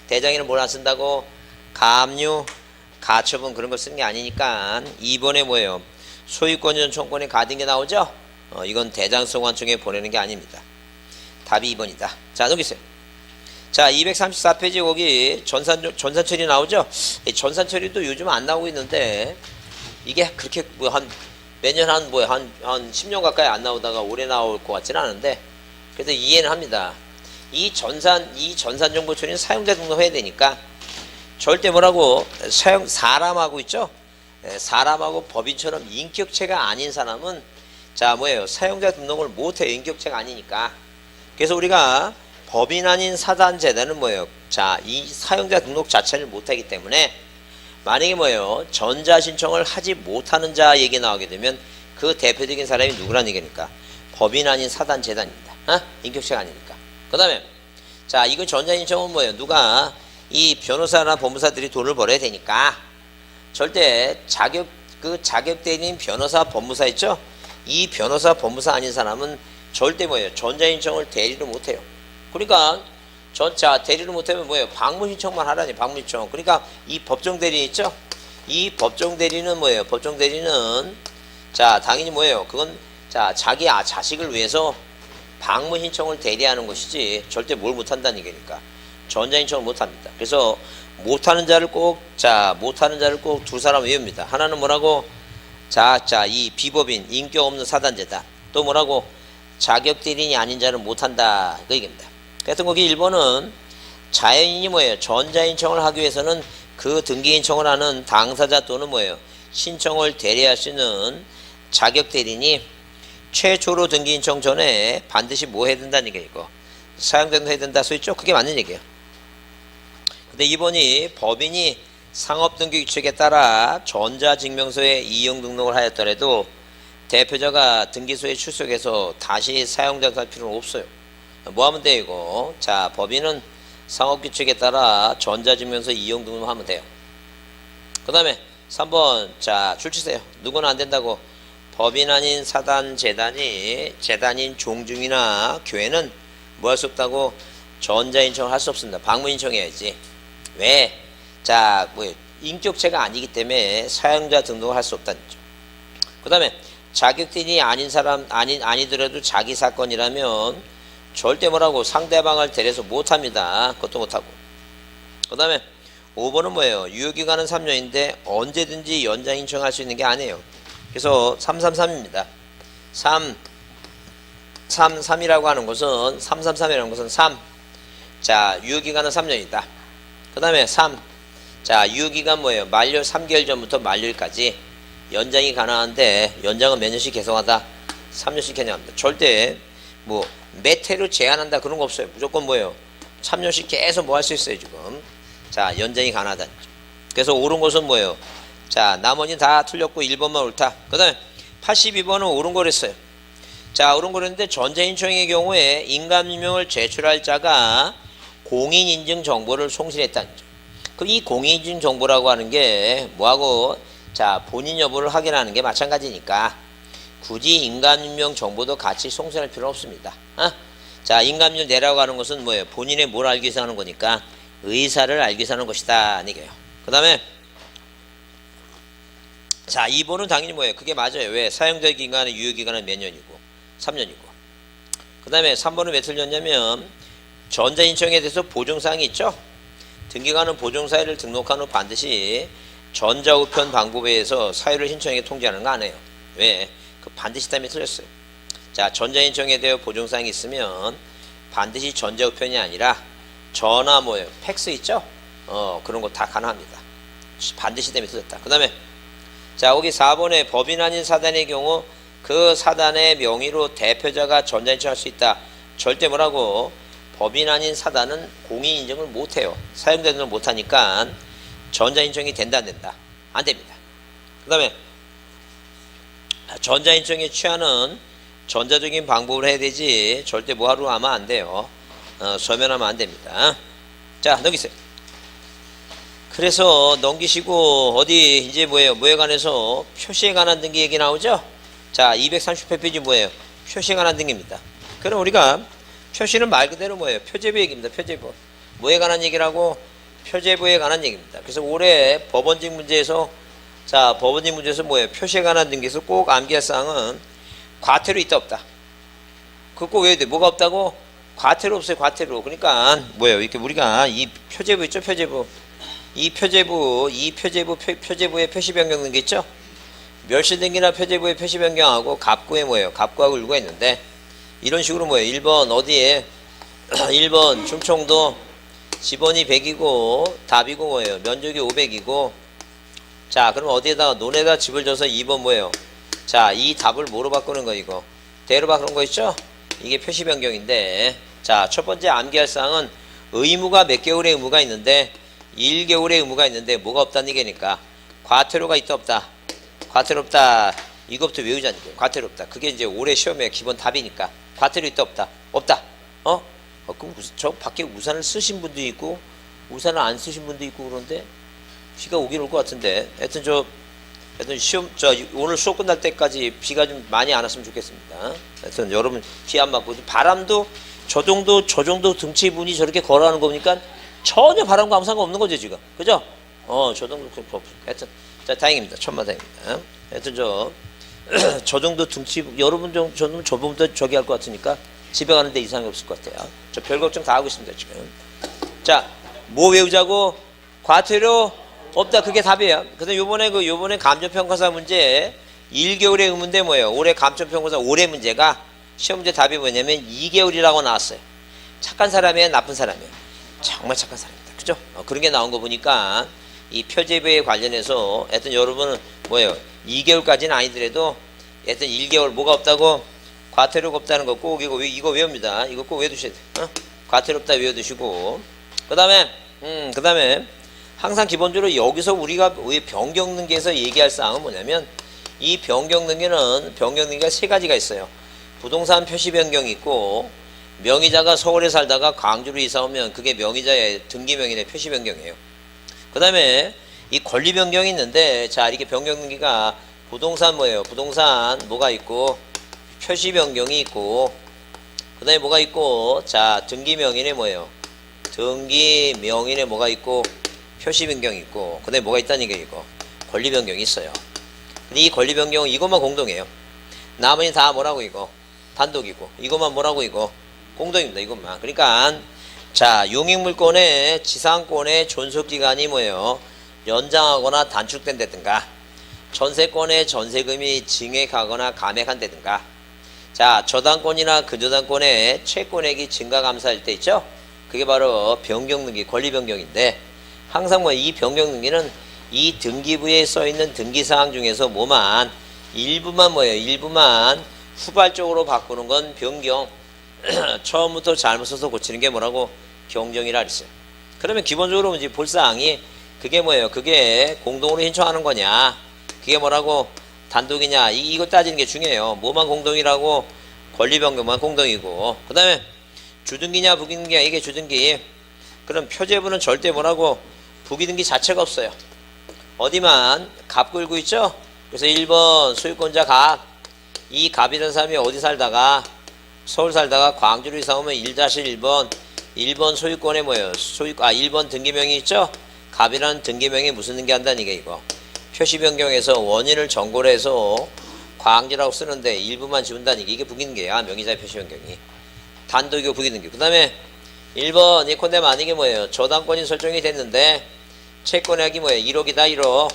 대장에는 뭘 안 쓴다고? 가압류 가처분 그런 거 쓰는 게 아니니까 2번에 뭐예요? 소유권 전 총권에 가등기 나오죠? 이건 대장소관청에 보내는 게 아닙니다. 답이 2번이다. 자, 넘기세요. 자, 234페이지 거기 전산처리 나오죠? 전산처리도 요즘 안 나오고 있는데 이게 그렇게 뭐 매년 한 10년 가까이 안 나오다가 올해 나올 것 같지는 않은데 그래도 이해는 합니다. 이 전산 정보 처리는 사용자 등록해야 되니까 절대 뭐라고 사람하고 있죠? 사람하고 법인처럼 인격체가 아닌 사람은 자, 뭐예요? 사용자 등록을 못해요. 인격체가 아니니까. 그래서 우리가 법인 아닌 사단재단은 뭐예요? 자, 이 사용자 등록 자체를 못하기 때문에 만약에 뭐예요? 전자신청을 하지 못하는 자 얘기 나오게 되면 그 대표적인 사람이 누구란 얘기니까? 법인 아닌 사단재단입니다. 인격체가 아니니까. 그 다음에 자, 이거 전자신청은 뭐예요? 누가 이 변호사나 법무사들이 돈을 벌어야 되니까 절대 자격대리인 변호사 법무사 있죠? 이 변호사 법무사 아닌 사람은 절대 뭐예요? 전자신청을 대리를 못해요. 그러니까 대리를 못하면 뭐예요? 방문신청만 하라니 방문신청. 그러니까 이 법정대리 있죠? 이 법정대리는 뭐예요? 법정대리는 자, 당연히 뭐예요? 그건 자, 자기 자식을 위해서 방문신청을 대리하는 것이지 절대 뭘 못한다는 얘기니까 전자신청을 못합니다. 그래서 못하는 자를 꼭 두 사람 외웁니다. 하나는 뭐라고? 자, 이 비법인 인격 없는 사단제다. 또 뭐라고? 자격대리인이 아닌 자는 못한다. 그 얘기입니다. 하여튼 거기 1번은 자연인이 뭐예요? 전자신청을 하기 위해서는 그 등기신청을 하는 당사자 또는 뭐예요? 신청을 대리할 수 있는 자격대리인이 최초로 등기 신청 전에 반드시 뭐 해야 된다는 얘기예요. 이거 사용등록 해야 된다 써있죠? 그게 맞는 얘기예요. 근데 이번이 법인이 상업등기 규칙에 따라 전자증명서에 이용 등록을 하였더라도 대표자가 등기소에 출석해서 다시 사용등록할 필요는 없어요. 뭐 하면 돼요 이거? 자, 법인은 상업규칙에 따라 전자증명서 이용 등록하면 돼요. 그 다음에 3번 자 출치세요. 누구는 안 된다고. 법인 아닌 사단 재단인 종중이나 교회는 뭐 할 수 없다고? 전자인청을 할 수 없습니다. 방문인청해야지. 왜? 자, 뭐 인격체가 아니기 때문에 사용자 등록을 할 수 없다는 거죠. 그 다음에 자격증이 아닌 사람 아니더라도 자기 사건이라면 절대 뭐라고 상대방을 데려서 못합니다. 그것도 못하고. 그 다음에 5번은 뭐예요? 유효기간은 3년인데 언제든지 연장 신청할 수 있는 게 아니에요. 그래서 333입니다. 3이라고 하는 것은 333이라는 것은 3. 자, 유효기간은 3년이다. 그 다음에 3. 자, 유효기간 뭐예요? 만료 3개월 전부터 만료일까지 연장이 가능한데 연장은 몇 년씩 계속하다? 3년씩 개념합니다. 절대 뭐 몇 해로 제한한다 그런 거 없어요. 무조건 뭐예요? 3년씩 계속 뭐 할 수 있어요 지금. 자, 연장이 가능하다는 거죠. 그래서 옳은 것은 뭐예요? 자, 나머지 다 틀렸고 1번만 옳다. 그 다음에 82번은 옳은 거랬어요. 자, 옳은 거랬는데 전자인청의 경우에 인감임명을 제출할 자가 공인인증 정보를 송신했다는 거죠. 그럼 이 공인인증 정보라고 하는 게 뭐하고? 자, 본인 여부를 확인하는 게 마찬가지니까 굳이 인감임명 정보도 같이 송신할 필요는 없습니다. 자, 인감임명 내라고 하는 것은 뭐예요? 본인의 뭘 알기 위해서 하는 거니까 의사를 알기 위해서 하는 것이다. 이게요. 그 다음에 자, 2번은 당연히 뭐예요? 그게 맞아요. 왜? 사용될 기간의 유효기간은 몇 년이고 3년이고. 그 다음에 3번은 왜 틀렸냐면 전자인청에 대해서 보증사항이 있죠. 등기관은 보증사유를 등록한 후 반드시 전자우편 방법에 의해서 사유를 신청에 통지하는 거 안 해요. 왜? 그 반드시 때문에 틀렸어요. 자, 전자인청에 대해 보증사항이 있으면 반드시 전자우편이 아니라 전화 뭐예요? 팩스 있죠? 그런 거 다 가능합니다. 반드시 때문에 틀렸다. 그 다음에 자, 여기 4번에 법인 아닌 사단의 경우 그 사단의 명의로 대표자가 전자인청할 수 있다. 절대 뭐라고? 법인 아닌 사단은 공인인증을 못해요. 사용자들은 못하니까 전자인청이 된다 안 된다? 안 됩니다. 그 다음에 전자인청에 취하는 전자적인 방법을 해야 되지 절대 뭐하러 하면 안 돼요. 서면하면 안 됩니다. 자, 넘기세요. 그래서 넘기시고 어디 이제 뭐예요? 뭐에 관해서 표시에 관한 등기 얘기 나오죠? 자, 230페이지 뭐예요? 표시에 관한 등기입니다. 그럼 우리가 표시는 말 그대로 뭐예요? 표제부 얘기입니다. 표제부. 뭐에 관한 얘기라고? 표제부에 관한 얘기입니다. 그래서 올해 법원직 문제에서 자, 법원직 문제에서 뭐예요? 표시에 관한 등기에서 꼭 암기할 사항은 과태료 있다 없다. 그거 꼭 외워야 돼. 뭐가 없다고? 과태료 없어요. 과태료. 그러니까 뭐예요? 이렇게 우리가 이 표제부 있죠? 표제부. 이 표제부의 표시 변경 등기 있죠? 멸시 등기나 표제부의 표시 변경하고 갑구에 뭐예요? 갑구하고 일구가 있는데 이런 식으로 뭐예요? 1번 어디에 1번 충청도 지번이 100이고 답이고 뭐예요? 면적이 500이고 자, 그럼 어디에다가 논에다 집을 줘서 2번 뭐예요? 자, 이 답을 뭐로 바꾸는 거 이거? 대로 바꾸는 거 있죠? 이게 표시 변경인데 자, 첫 번째 암기할 사항은 의무가 몇 개월의 의무가 있는데 1개월의 의무가 있는데 뭐가 없다는 얘기니까 과태료가 있다 없다? 과태료 없다. 이것부터 외우자는 거예요. 과태료 없다. 그게 이제 올해 시험의 기본 답이니까 과태료 있다 없다? 없다. 그럼 저 밖에 우산을 쓰신 분도 있고 우산을 안 쓰신 분도 있고 그런데 비가 오긴 올 것 같은데 하여튼 시험 오늘 수업 끝날 때까지 비가 좀 많이 안 왔으면 좋겠습니다. 하여튼 여러분 비 안 맞고 바람도 저 정도 등치분이 저렇게 걸어가는 거니까 전혀 바람과 아무 상관없는 거죠 지금. 그죠? 저 정도 하여튼 자, 다행입니다. 천만다행입니다. 하여튼 저 정도 등치 여러분 저는 저분보다 저기 할 것 같으니까 집에 가는데 이상이 없을 것 같아요. 저 별 걱정 다 하고 있습니다 지금. 자, 뭐 외우자고? 과태료 없다. 그게 답이에요. 그래서 요번에 감정평가사 문제 1개월의 의무인데 뭐예요? 올해 감정평가사 올해 문제가 시험 문제 답이 뭐냐면 2개월이라고 나왔어요. 착한 사람이에요? 나쁜 사람이에요? 정말 착한 사람입니다. 그죠? 그런 게 나온 거 보니까 이 표제부에 관련해서 하여튼 여러분은 뭐예요? 2개월까지는 아니더라도 하여튼 1개월 뭐가 없다고? 과태료가 없다는 거 꼭 이거 외웁니다. 이거 꼭 외워두셔야 돼. 과태료 없다 외워두시고. 그 다음에 항상 기본적으로 여기서 우리가 변경등기에서 얘기할 사항은 뭐냐면 이 변경등기가 세 가지가 있어요. 부동산 표시 변경이 있고 명의자가 서울에 살다가 광주로 이사 오면 그게 명의자의 등기명인의 표시 변경이에요. 그 다음에 이 권리 변경이 있는데 자 이렇게 변경등기가 부동산 뭐예요? 부동산 뭐가 있고 표시 변경이 있고 그 다음에 뭐가 있고 자 등기명인에 뭐예요? 등기명인에 뭐가 있고 표시 변경이 있고 그 다음에 뭐가 있다는 게 이거 권리 변경이 있어요. 근데 이 권리 변경은 이것만 공동이에요. 나머지 다 뭐라고 이거 단독이고 이것만 뭐라고 이거 공동입니다. 이것만. 그러니까 자 용익물권의 지상권의 존속기간이 뭐예요? 연장하거나 단축된다든가 전세권의 전세금이 증액하거나 감액한다든가 자 저당권이나 근저당권의 채권액이 증가 감사할 때 있죠? 그게 바로 변경등기 권리 변경인데 항상 뭐 이 변경등기는 이 등기부에 써있는 등기사항 중에서 뭐만 일부만 뭐예요? 일부만 후발적으로 바꾸는 건 변경 처음부터 잘못 써서 고치는 게 뭐라고? 경정이라 그랬어요. 그러면 기본적으로 이제 볼 사항이 그게 뭐예요? 그게 공동으로 신청하는 거냐? 그게 뭐라고? 단독이냐? 이거 따지는 게 중요해요. 뭐만 공동이라고? 권리 변경만 공동이고 그 다음에 주등기냐 부기등기냐 이게 주등기. 그럼 표제부는 절대 뭐라고? 부기등기 자체가 없어요. 어디만 갑 걸고 있죠? 그래서 1번 소유권자 갑. 이 갑이라는 사람이 어디 살다가 서울 살다가 광주로 이사 오면 1-1번 1번 소유권에 뭐예요? 1번 등기명이 있죠? 갑이라는 등기명이 무슨 등기한다는 게 이거 표시 변경해서 원인을 정고를 해서 광주라고 쓰는데 일부만 지운다는 게 이게 부기등기야. 명의자의 표시 변경이 단독이고 부기등기. 그 다음에 1번 예컨대 만약에 뭐예요? 저당권이 설정이 됐는데 채권액이 뭐예요? 1억이다 1억.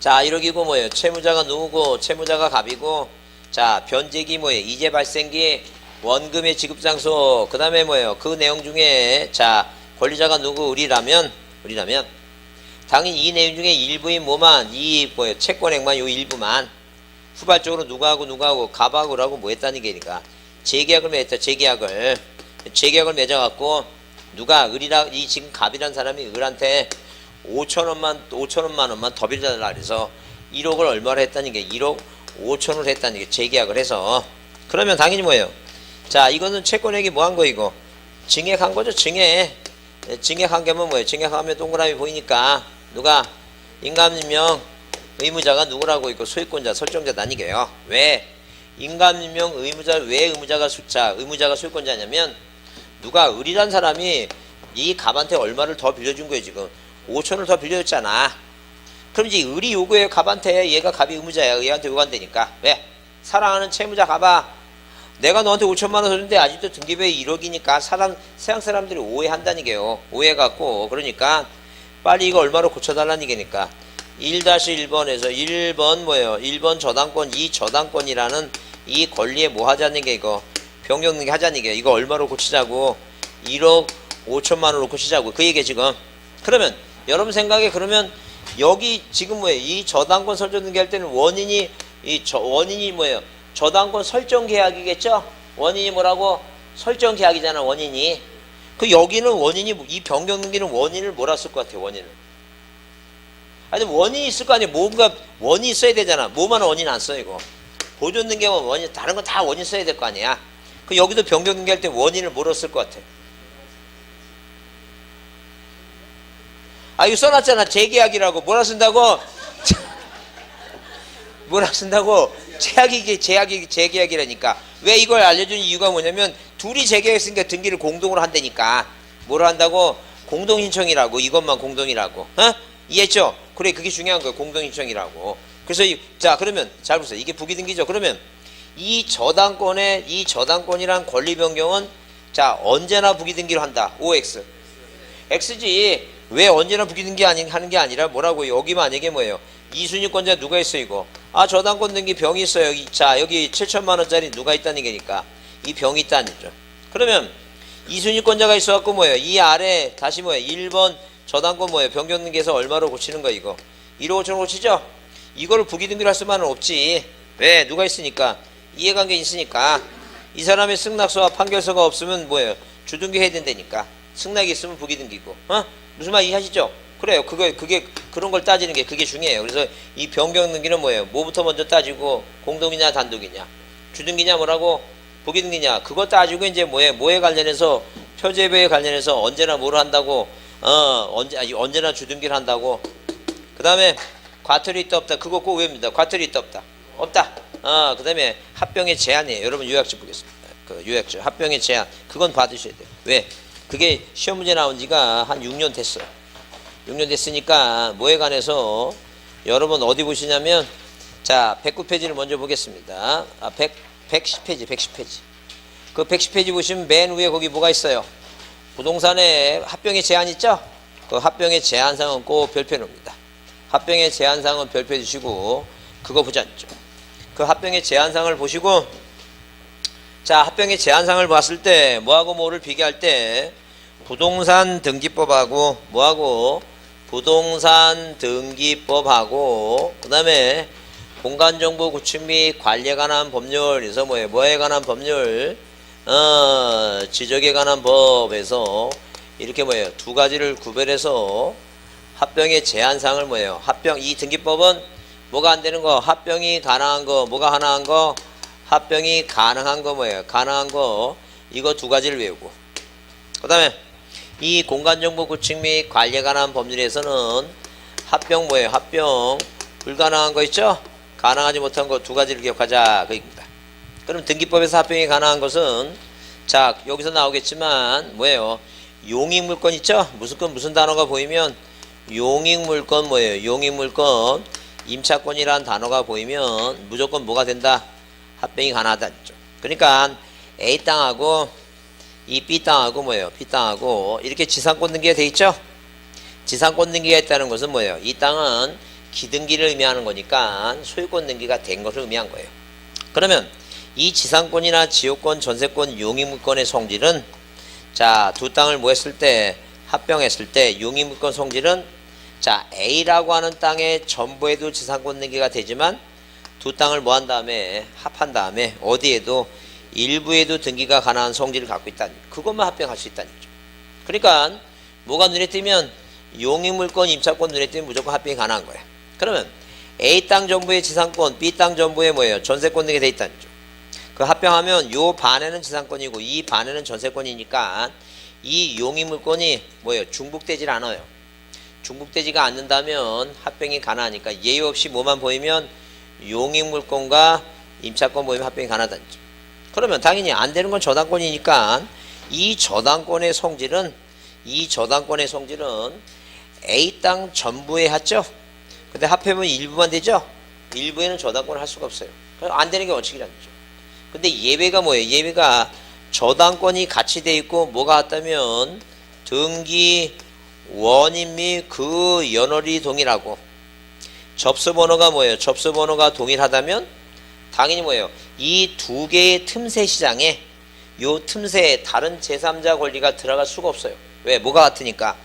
자 1억이고 뭐예요? 채무자가 누구고 채무자가 갑이고 자 변제기 뭐예요? 이제 발생기 원금의 지급장소 그 다음에 뭐예요? 그 내용 중에 자 권리자가 누구 우리라면 당연히 이 내용 중에 일부인 뭐만 이 뭐예요? 채권액만 요 일부만 후발적으로 누구하고 갑하고라고 뭐 했다는 게니까 재계약을 맺었다. 재계약을 맺어갖고 누가 이 지금 갑이란 사람이 을한테 5천원만 원만 더 빌려달라 그래서 1억을 얼마로 했다는 게 1억 5천을 했다는 게 재계약을 해서 그러면 당연히 뭐예요? 자 이거는 채권액이 뭐 한 거 이거 증액한 거죠. 증액한 게면 뭐예요? 증액하면 동그라미 보이니까 누가 인감임명 의무자가 누구라고 있고 소유권자 설정자 나뉘게요. 왜? 인감임명 의무자 왜 의무자가 소유권자냐면 누가 을이란 사람이 이 갑한테 얼마를 더 빌려준 거예요. 지금 5천을 더 빌려줬잖아. 그럼 이제 을이 요구해요. 갑한테 얘가 갑이 의무자야. 얘한테 요구한다니까. 왜? 사랑하는 채무자 갑아. 내가 너한테 5천만 원 줬는데 아직도 등기부에 1억이니까 세상 사람들이 오해한다는 게요. 오해갖고 그러니까 빨리 이거 얼마로 고쳐달라는 게니까 1-1번에서 1번 뭐예요? 1번 저당권 이 저당권이라는 이 권리에 뭐 하자는 게 이거 변경등기 하자는 게 이거 얼마로 고치자고 1억 5천만 원으로 고치자고 그 얘기에 지금. 그러면 여러분 생각에 그러면 여기 지금 뭐예요? 이 저당권 설정등기 할 때는 원인이 뭐예요? 저당권 설정 계약이겠죠? 원인이 뭐라고? 설정 계약이잖아. 원인이. 그 여기는 원인이 이 변경등기는 원인을 뭐라 쓸 것 같아요? 원인을. 아니 원인이 있을 거 아니에요. 뭔가 원인이 있어야 되잖아. 뭐만 원인 안 써 이거. 보존등기하면 원인 다른 건 다 원인 써야 될 거 아니야. 그 여기도 변경등기 할 때 원인을 뭐로 쓸 것 같아? 아 이거 써놨잖아. 재계약이라고. 뭐라 쓴다고? 뭐라 쓴다고? 재계약이라니까. 왜 이걸 알려준 이유가 뭐냐면 둘이 재계약했으니까 등기를 공동으로 한다니까. 뭐라 한다고? 공동신청이라고. 이것만 공동이라고. 어? 이해했죠? 그래 그게 중요한 거예요. 공동신청이라고. 그래서 자 그러면 잘 보세요. 이게 부기등기죠. 그러면 이 저당권이란 권리 변경은 자 언제나 부기등기로 한다. OX. X지. 왜 언제나 부기등기 하는 게 아니라 뭐라고 여기 만약에 뭐예요? 이순위권자 누가 있어 이거? 아 저당권 등기 병이 있어요. 자 여기 7천만 원짜리 누가 있다는 얘기니까 이 병이 있다는 거죠. 그러면 이순위권자가 있어갖고 뭐예요? 이 아래 다시 뭐예요? 1번 저당권 뭐예요? 변경등기에서 얼마로 고치는 거 이거? 1억 5천으로 고치죠? 이거를 부기등기로 할 수만은 없지. 왜? 누가 있으니까 이해관계 있으니까 이 사람의 승낙서와 판결서가 없으면 뭐예요? 주등기 해야 된다니까. 승낙이 있으면 부기등기고. 무슨 말 이해하시죠? 그래요. 그게 그런 걸 따지는 게 그게 중요해요. 그래서 이 변경등기는 뭐예요? 뭐부터 먼저 따지고 공동이냐 단독이냐, 주등기냐 뭐라고 부기등기냐 그거 따지고 이제 뭐에 관련해서 표제배에 관련해서 언제나 뭘 한다고 언제나 주등기를 한다고. 그 다음에 과태료 있다 없다 그거 꼭 외웁니다. 과태료 있다 없다 없다. 그 다음에 합병의 제한이에요. 여러분 요약집 보겠습니다. 그 요약집 합병의 제한 그건 받으셔야 돼요. 왜? 그게 시험 문제 나온 지가 한 6년 됐어요. 6년 됐으니까 뭐에 관해서 여러분 어디 보시냐면 자 109페이지를 먼저 보겠습니다. 110페이지 그 110페이지 보시면 맨 위에 거기 뭐가 있어요? 부동산에 합병의 제한 있죠? 그 합병의 제한사항은 꼭 별표 놓습니다. 합병의 제한사항은 별표 주시고 그거 보지 않죠. 그 합병의 제한사항을 보시고 자 합병의 제한사항을 봤을 때 뭐하고 뭐를 비교할 때 부동산 등기법하고 뭐하고 부동산 등기법하고 그 다음에 공간정보 구축 및 관리에 관한 법률 그래서 뭐에 관한 법률 지적에 관한 법에서 이렇게 두 가지를 구별해서 합병의 제한사항을 합병 이 등기법은 뭐가 안 되는 거 합병이 가능한 거 뭐가 가능한 거 합병이 가능한 거 가능한 거 이거 두 가지를 외우고 그 다음에 이 공간정보 구축 및 관리에 관한 법률에서는 합병 합병 불가능한 거 있죠? 가능하지 못한 거 두 가지를 기억하자 그입니다. 그럼 등기법에서 합병이 가능한 것은 자 여기서 나오겠지만 용익물건 있죠? 무슨 단어가 보이면 용익물건 용익물건 임차권이라는 단어가 보이면 무조건 뭐가 된다? 합병이 가능하다. 그러니까 A 땅하고 이 B 땅하고 B 땅하고 이렇게 지상권 등기가 돼 있죠? 지상권 등기가 있다는 것은 이 땅은 기등기를 의미하는 거니까 소유권 등기가 된 것을 의미한 거예요. 그러면 이 지상권이나 지역권, 전세권, 용익물권의 성질은 자, 두 땅을 했을 때 합병했을 때 용익물권 성질은 자, A라고 하는 땅의 전부에도 지상권 등기가 되지만 두 땅을 한 다음에 합한 다음에 어디에도 일부에도 등기가 가능한 성질을 갖고 있다는 그것만 합병할 수 있다는 거죠. 그러니까 뭐가 눈에 띄면 용익물권, 임차권 눈에 띄면 무조건 합병이 가능한 거예요. 그러면 A 땅 전부의 지상권, B 땅 전부에 전세권 등이 돼 있다는 거죠. 그 합병하면 요 반에는 지상권이고 이 반에는 전세권이니까 이 용익물권이 중복되질 않아요. 중복되지가 않는다면 합병이 가능하니까 예외 없이 뭐만 보이면 용익물권과 임차권 보이면 합병이 가능하다는 거죠. 그러면 당연히 안 되는 건 저당권이니까 이 저당권의 성질은 A 땅 전부에 했죠. 근데 합해보면 일부만 되죠. 일부에는 저당권을 할 수가 없어요. 안 되는 게 원칙이라는 거죠. 근데 예외가 예외가 저당권이 같이 돼 있고 뭐가 같다면 등기 원인 및 그 연월이 동일하고 접수번호가 접수번호가 동일하다면 당연히 이 두 개의 틈새 시장에 요 틈새에 다른 제3자 권리가 들어갈 수가 없어요. 왜? 뭐가 같으니까?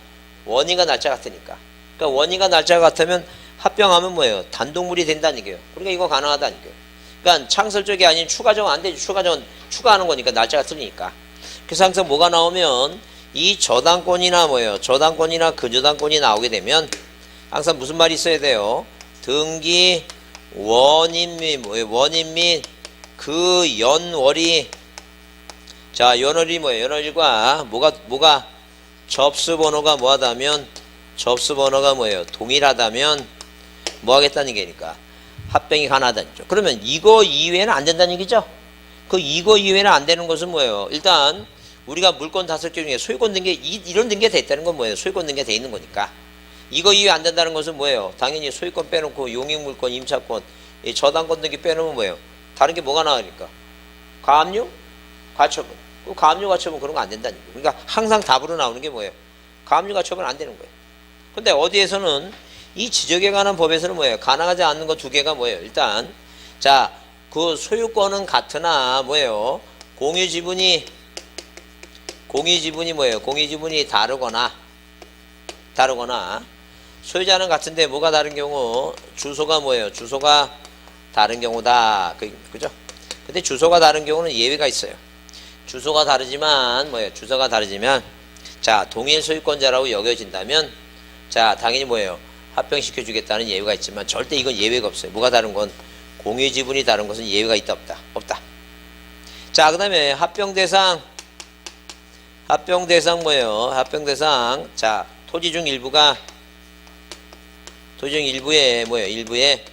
원인과 날짜 같으니까. 그러니까 원인과 날짜가 같으면 합병하면 단독물이 된다는 얘기예요. 그러니까 이거 가능하다는 얘기예요. 그러니까 창설적이 아닌 추가정은 안 되죠. 추가정은 추가하는 거니까 날짜가 틀리니까. 그래서 항상 뭐가 나오면 이 저당권이나 저당권이나 근저당권이 나오게 되면 항상 무슨 말이 있어야 돼요? 등기 원인 및 그 연월이 자 연월이 연월과 뭐가 접수번호가 뭐하다면 접수번호가 동일하다면 뭐 하겠다는 얘기니까 합병이 가능하다는 거죠. 그러면 이거 이외에는 안 된다는 얘기죠. 그 이거 이외에는 안 되는 것은 일단 우리가 물권 다섯 개 중에 소유권 등기 이런 등기가 돼 있다는 건 소유권 등기가 돼 있는 거니까 이거 이외에 안 된다는 것은 당연히 소유권 빼놓고 용익물권, 임차권, 이 저당권 등기 빼놓으면 다른 게 뭐가 나오니까 가압류, 가처분. 그 가압류, 가처분 그런 거 안 된다는 거예요. 그러니까 항상 답으로 나오는 게 가압류, 가처분 안 되는 거예요. 근데 어디에서는 이 지적에 관한 법에서는 가능하지 않는 거 두 개가 일단 자, 그 소유권은 같으나 공유지분이 공유지분이 다르거나 소유자는 같은데 뭐가 다른 경우 주소가 주소가 다른 경우다. 그죠? 근데 주소가 다른 경우는 예외가 있어요. 주소가 다르지만 뭐예요? 주소가 다르지만 자 동일 소유권자라고 여겨진다면 자 당연히 뭐예요? 합병시켜 주겠다는 예외가 있지만 절대 이건 예외가 없어요. 뭐가 다른 건 공유 지분이 다른 것은 예외가 있다 없다? 없다. 자 그다음에 합병 대상 뭐예요? 합병 대상 자 토지 중 일부에 뭐예요? 일부에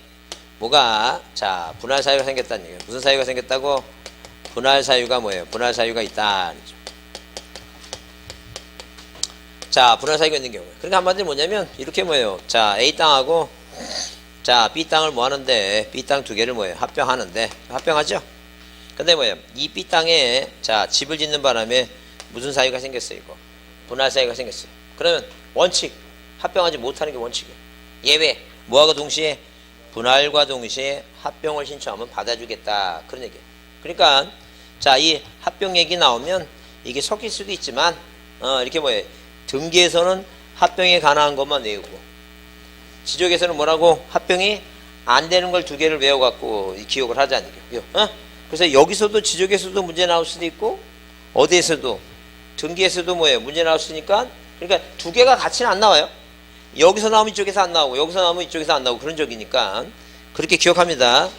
뭐가 자 분할 사유가 생겼다는 얘기예요. 무슨 사유가 생겼다고? 분할 사유가 뭐예요? 분할 사유가 있다. 자 분할 사유가 있는 경우. 그러니까 한마디로 뭐냐면 이렇게 뭐예요? 자 A 땅하고 자 B 땅을 뭐 하는데 B 땅 두 개를 뭐예요? 합병하는데 합병하죠? 근데 뭐예요? 이 B 땅에 자 집을 짓는 바람에 무슨 사유가 생겼어요? 이거 분할 사유가 생겼어요. 그러면 원칙 합병하지 못하는 게 원칙이에요. 예외 뭐하고 동시에 분할과 동시에 합병을 신청하면 받아주겠다 그런 얘기예요. 그러니까 자 이 합병 얘기 나오면 이게 섞일 수도 있지만 이렇게 뭐예요? 등기에서는 합병에 관한 것만 외우고 지적에서는 뭐라고 합병이 안 되는 걸 두 개를 외워갖고 기억을 하자는 얘기예요. 그래서 여기서도 지적에서도 문제 나올 수도 있고 어디에서도 등기에서도 뭐예요? 문제 나올 수 있으니까 그러니까 두 개가 같이는 안 나와요. 여기서 나오면 이쪽에서 안 나오고 여기서 나오면 이쪽에서 안 나오고 그런 적이니까 그렇게 기억합니다.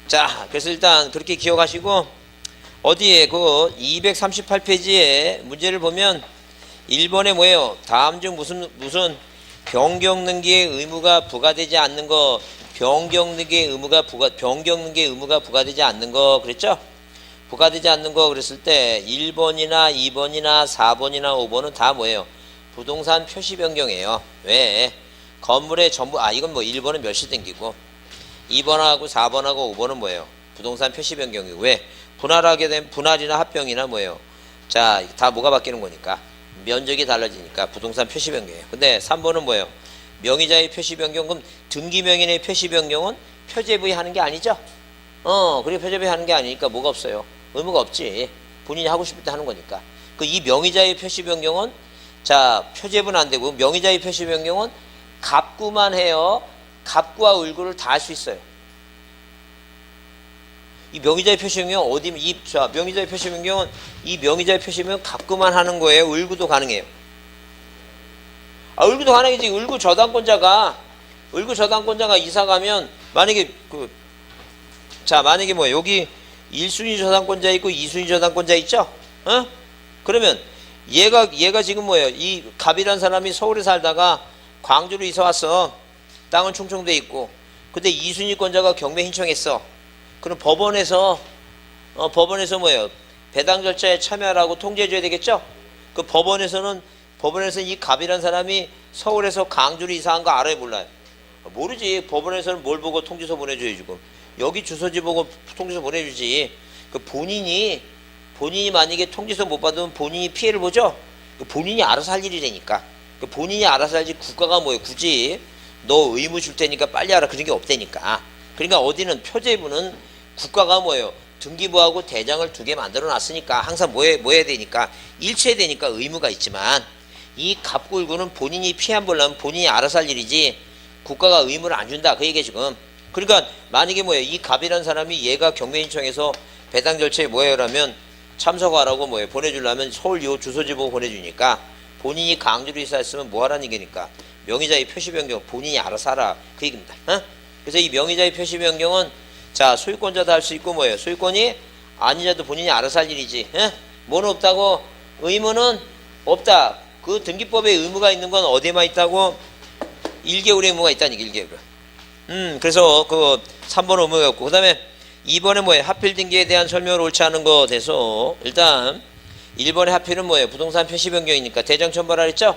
자 그래서 일단 그렇게 기억하시고 어디에 그 238페이지에 문제를 보면 1번에 뭐예요? 다음 중 무슨 변경 등기의 의무가 부과되지 않는 거 변경 등기의 의무가 부과되지 않는 거 그랬죠? 부과되지 않는 거 그랬을 때 1번이나 2번이나 4번이나 5번은 다 뭐예요? 부동산 표시 변경이에요. 왜? 건물의 전부 이건 뭐 1번은 멸시 등기고 2번하고 4번하고 5번은 뭐예요? 부동산 표시 변경이고 왜? 분할하게 되면 분할이나 합병이나 뭐예요? 자, 다 뭐가 바뀌는 거니까 면적이 달라지니까 부동산 표시 변경이에요. 근데 3번은 뭐예요? 명의자의 표시 변경. 그럼 등기 명인의 표시 변경은 표제부에 하는 게 아니죠? 그리고 표제부에 하는 게 아니니까 뭐가 없어요? 의무가 없지. 본인이 하고 싶을 때 하는 거니까. 그 이 명의자의 표시 변경은 자 표제부는 안 되고 명의자의 표시 변경은 갑구만 해요. 갑구와 을구를 다 할 수 있어요. 이 명의자의 표시 변경 어디 명의자의 표시 변경은 이 명의자의 표시 변경 갑구만 하는 거예요. 을구도 가능해요. 을구도 가능이지. 을구 저당권자가 이사 가면 만약에 만약에 뭐 여기 1순위 저당권자 있고 2순위 저당권자 있죠? 그러면 얘가 지금 뭐예요? 이 갑이란 사람이 서울에 살다가 광주로 이사 왔어. 땅은 충청도에 있고. 근데 2순위권자가 경매 신청했어. 그럼 법원에서 뭐예요? 배당 절차에 참여하라고 통지해줘야 되겠죠? 그 법원에서는 이 갑이란 사람이 서울에서 광주로 이사한 거 알아요? 몰라요? 모르지. 법원에서는 뭘 보고 통지서 보내줘요 지금. 여기 주소지 보고 통지서 보내주지. 그 본인이 만약에 통지서 못 받으면 본인이 피해를 보죠? 본인이 알아서 할 일이라니까. 본인이 알아서 할지 국가가 뭐예요? 굳이 너 의무 줄 테니까 빨리 하라 그런 게 없다니까. 그러니까 어디는 표제부는 국가가 뭐예요? 등기부하고 대장을 두 개 만들어 놨으니까 항상 뭐 해야 되니까 일치해야 되니까 의무가 있지만 이 갑골구는 본인이 피해 안 보려면 본인이 알아서 할 일이지 국가가 의무를 안 준다 그 얘기야 지금. 그러니까 만약에 뭐예요? 이 갑이라는 사람이 얘가 경매 신청해서 배당 절차에 뭐예요라면 참석하라고 뭐예요? 보내주려면 서울 요 주소지 보고 보내주니까 본인이 강주로 이사했으면 뭐 하라는 얘기니까 명의자의 표시 변경 본인이 알아서 하라 그 얘기입니다. 그래서 이 명의자의 표시 변경은 자 소유권자도 할 수 있고 뭐예요? 소유권이 아닌 자도 본인이 알아서 할 일이지. 뭐는 없다고? 의무는 없다. 그 등기법에 의무가 있는 건 어디에만 있다고? 1개월의 의무가 있다니 1개월. 그래서 그 3번 의무가 없고 그 다음에 2번에 뭐예요? 하필 등기에 대한 설명을 옳지 않은 거 돼서 일단 1번의 하필은 뭐예요? 부동산 표시 변경이니까 대장 첨부하라 했죠?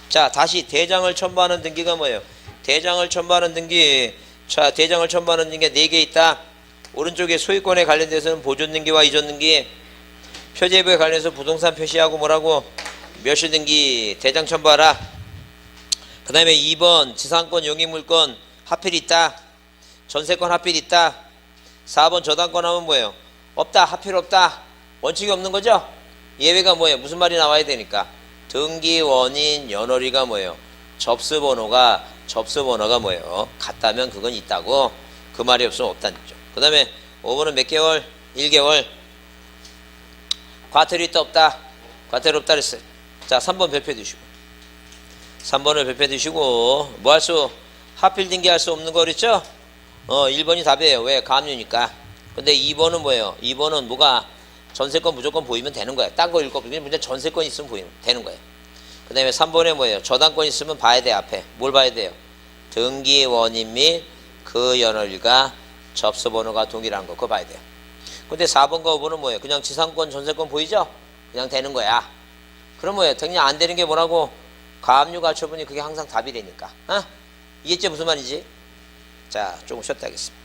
자 다시 대장을 첨부하는 등기가 뭐예요? 대장을 첨부하는 등기가 4개 있다. 오른쪽에 소유권에 관련돼서는 보존 등기와 이전 등기, 표제부에 관련해서 부동산 표시하고 뭐라고? 멸시 등기 대장 첨부하라. 그 다음에 2번 지상권 용익물권 하필 있다. 전세권 하필 있다. 4번 저당권 하면 뭐예요? 없다. 하필 없다. 원칙이 없는 거죠? 예외가 뭐예요? 무슨 말이 나와야 되니까 등기 원인 연월일가 뭐예요? 접수번호가 뭐예요? 같다면 그건 있다고. 그 말이 없으면 없다는 거죠. 그 다음에 5번은 몇 개월? 1개월. 과태료 있다 없다? 과태료 없다 그랬어요. 자, 3번 별표 두시고 3번을 별표 두시고 뭐 할 수? 하필 등기할 수 없는 거 그랬죠? 1번이 답이에요. 왜? 가압류니까. 근데 2번은 뭐예요? 2번은 뭐가 전세권 무조건 보이면 되는 거예요. 딴 거 읽고 그냥 문제 전세권 있으면 보이면 되는 거예요. 그 다음에 3번에 뭐예요? 저당권 있으면 봐야 돼. 앞에 뭘 봐야 돼요? 등기 원인 및 그 연월일과 접수 번호가 동일한 거 그거 봐야 돼요. 근데 4번과 5번은 뭐예요? 그냥 지상권 전세권 보이죠? 그냥 되는 거야. 그럼 뭐예요? 그냥 안 되는 게 뭐라고? 가압류 가처분이 그게 항상 답이라니까. 이해했지 무슨 말인지? 자, 조금 쉬었다 하겠습니다.